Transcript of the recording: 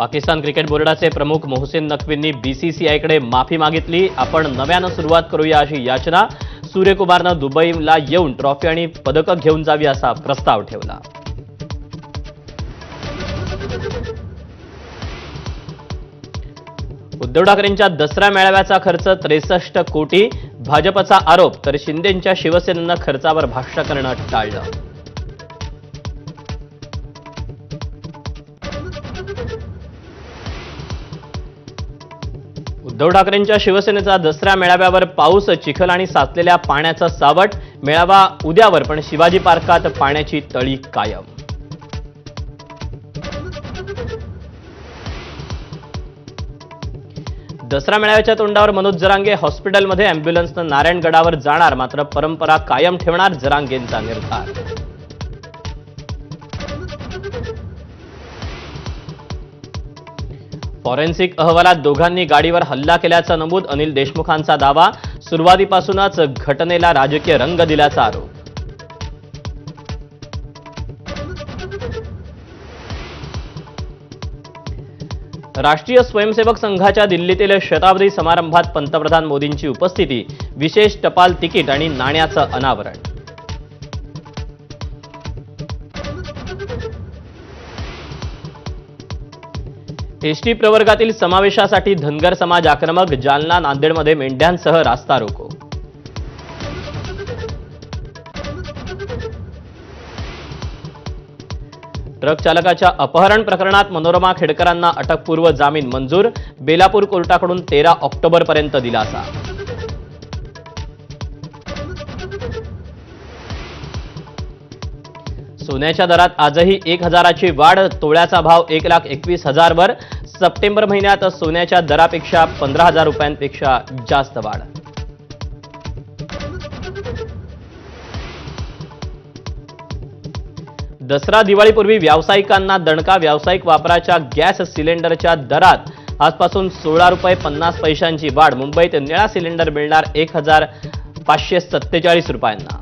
Pakistan cricket बोर्डाचे प्रमुख मोहसिन नक्वींनी बीसीसीआयकडे माफी मागितली। आपण नव्यानं सुरुवात करूया अशी याचना। सूर्यकुमारनं दुबईला येऊन ट्रॉफी आणि पदकं घेऊन जावी असा प्रस्ताव ठेवला। उद्धव ठाकरेंच्या दसरा मेळाव्याचा खर्च 63 कोटी। भाजपचा आरोप, तर शिंदेंच्या शिवसेनेनं खर्चावर भाष्य करणं टाळलं। उद्धव ठाकरेंच्या शिवसेनेचा दसरा मेळाव्यावर पाऊस, चिखल आणि साचलेल्या पाण्याचं सावट। मेळावा उद्यावर, पण शिवाजी पार्कात पाण्याची तळी कायम। दसरा मेळाव्याच्या तोंडावर मनोज जरांगे हॉस्पिटलमध्ये। अँब्युलन्सनं नारायणगडावर जाणार, मात्र परंपरा कायम ठेवणार जरांगेंचा निर्धार। फॉरेन्सिक अहवालात दोघांनी गाडीवर हल्ला केल्याचा नमूद। अनिल देशमुखांचा दावा, सुरुवातीपासूनच घटनेला राजकीय रंग दिल्याचा आरोप। राष्ट्रीय स्वयंसेवक संघाच्या दिल्लीतील शताब्दी समारंभात पंतप्रधान मोदींची उपस्थिती। विशेष टपाल तिकीट आणि नाण्याचं अनावरण। एसटी प्रवर्गातील समावेशासाठी धनगर समाज आक्रमक। जालना नांदेडमध्ये मेंढ्यांसह रास्ता रोको। ट्रक चालकाच्या अपहरण प्रकरणात मनोरमा खेडकरांना अटकपूर्व जामीन मंजूर। बेलापूर कोर्टाकडून 13 ऑक्टोबरपर्यंत दिलासा। सोन्याच्या दरात आजही 1000ची वाढ। तोळ्याचा भाव 1,21,000 वर। सप्टेंबर महिन्यात सोन्याच्या दरापेक्षा 15,000 रुपयांपेक्षा जास्त वाढ। दसरा दिवाळीपूर्वी व्यावसायिकांना दणका। व्यावसायिक वापराच्या गॅस सिलेंडरच्या दरात आजपासून 16 रुपये 50 पैशांची वाढ। मुंबईत निळा सिलेंडर मिळणार 1,547 रुपयांना।